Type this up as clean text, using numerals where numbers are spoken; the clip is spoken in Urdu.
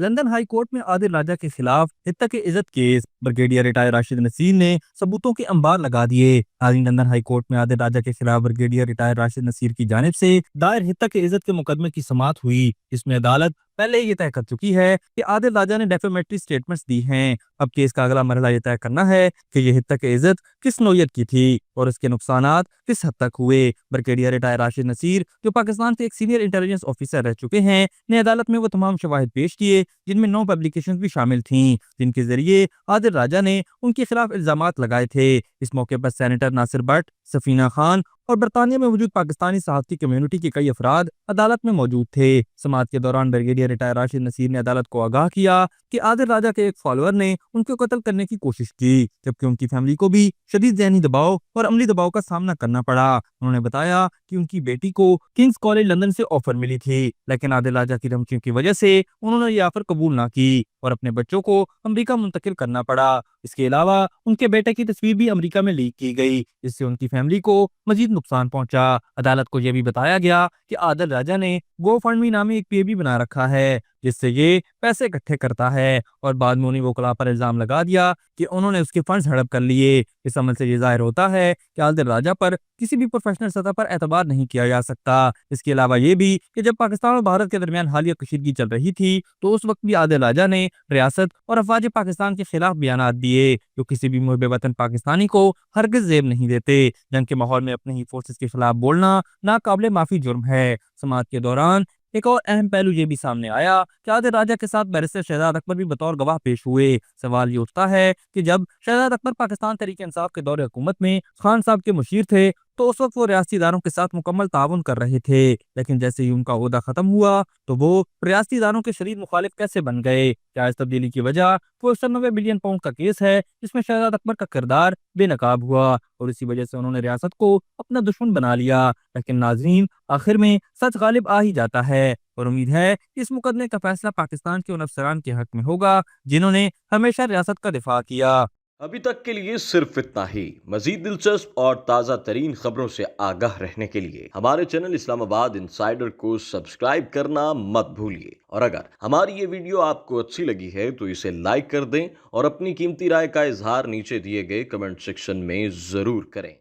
لندن ہائی کورٹ میں عادل راجہ کے خلاف حتیٰ عزت کیس، بریگیڈیئر ریٹائر راشد نصیر نے ثبوتوں کے انبار لگا دیے۔ لندن ہائی کورٹ میں عادل راجہ کے خلاف بریگیڈیئر ریٹائر راشد نصیر کی جانب سے دائر حتیٰ عزت کے مقدمے کی سماعت ہوئی، جس میں عدالت پہلے یہ طے کر چکی ہے کہ عادل راجہ نے ڈیفیمیٹری سٹیٹمنٹس دی ہیں۔ اب کیس کا اگلا مرحلہ یہ طے کرنا ہے کہ یہ حتیٰ عزت کس نوعیت کی تھی اور اس کے نقصانات کس حد تک ہوئے۔ بریگیڈیئر ریٹائر راشد نصیر، جو پاکستان کے ایک سینئر انٹیلیجنس آفیسر رہ چکے ہیں، نے عدالت میں وہ تمام شواہد پیش کیے جن میں 9 پبلیکیشنز بھی شامل تھیں، جن کے ذریعے عادل راجہ نے ان کے خلاف الزامات لگائے تھے۔ اس موقع پر سینیٹر ناصر بٹ، سفینہ خان اور برطانیہ میں موجود پاکستانی صحافتی کمیونٹی کے کئی افراد عدالت میں موجود تھے۔ سماعت کے دوران بریگیڈیئر ریٹائر راشد نصیر نے عدالت کو آگاہ کیا کہ عادل راجہ کے ایک فالوور نے ان کو قتل کرنے کی کوشش کی، جبکہ ان کی فیملی کو بھی شدید ذہنی دباؤ اور عملی دباؤ کا سامنا کرنا پڑا۔ انہوں نے بتایا کہ ان کی بیٹی کو کنگز کالج لندن سے آفر ملی تھی، لیکن عادل راجہ کی دھمکیوں کی وجہ سے انہوں نے یہ آفر قبول نہ کی اور اپنے بچوں کو امریکہ منتقل کرنا پڑا۔ اس کے علاوہ ان کے بیٹے کی تصویر بھی امریکہ میں لیک کی گئی، جس سے ان کی فیملی کو مزید نقصان پہنچا۔ عدالت کو یہ بھی بتایا گیا کہ عادل راجہ نے گو فنڈ می نامی ایک پے بھی بنا رکھا ہے، جس سے یہ پیسے اکٹھے کرتا ہے، اور بعد میں انہیں وکلاء پر الزام لگا دیا کہ انہوں نے اس کے فنڈز ہڑپ کر لیے۔ اس عمل سے یہ ظاہر ہوتا ہے کہ عادل راجہ پر کسی بھی پروفیشنل سطح پر اعتبار نہیں کیا جا سکتا۔ اس کے علاوہ یہ بھی کہ جب پاکستان اور بھارت کے درمیان حالیہ کشیدگی چل رہی تھی تو اس وقت بھی عادل راجہ نے ریاست اور افواج پاکستان کے خلاف بیانات دیے، جو کسی بھی محب وطن پاکستانی کو ہرگز زیب نہیں دیتے۔ جنگ کے ماحول میں اپنے ہی فورسز کے خلاف بولنا ناقابل معافی جرم ہے۔ سماعت کے دوران ایک اور اہم پہلو یہ بھی سامنے آیا کہ عادل راجہ کے ساتھ بیرسٹر شہزاد اکبر بھی بطور گواہ پیش ہوئے۔ سوال یہ اٹھتا ہے کہ جب شہزاد اکبر پاکستان تحریک انصاف کے دور حکومت میں خان صاحب کے مشیر تھے تو اس وقت وہ ریاستی اداروں کے ساتھ مکمل تعاون کر رہے تھے، لیکن جیسے ہی ان کا عہدہ ختم ہوا تو وہ ریاستی اداروں کے شدید مخالف کیسے بن گئے؟ کیا اس تبدیلی کی وجہ وہ 96 بلین پاؤنڈ کا کیس ہے جس میں شہزاد اکبر کا کردار بے نقاب ہوا اور اسی وجہ سے انہوں نے ریاست کو اپنا دشمن بنا لیا؟ لیکن ناظرین، آخر میں سچ غالب آ ہی جاتا ہے، اور امید ہے کہ اس مقدمے کا فیصلہ پاکستان کے ان افسران کے حق میں ہوگا جنہوں نے ہمیشہ ریاست کا دفاع کیا۔ ابھی تک کے لیے صرف اتنا ہی۔ مزید دلچسپ اور تازہ ترین خبروں سے آگاہ رہنے کے لیے ہمارے چینل اسلام آباد انسائیڈر کو سبسکرائب کرنا مت بھولیے، اور اگر ہماری یہ ویڈیو آپ کو اچھی لگی ہے تو اسے لائک کر دیں اور اپنی قیمتی رائے کا اظہار نیچے دیے گئے کمنٹ سیکشن میں ضرور کریں۔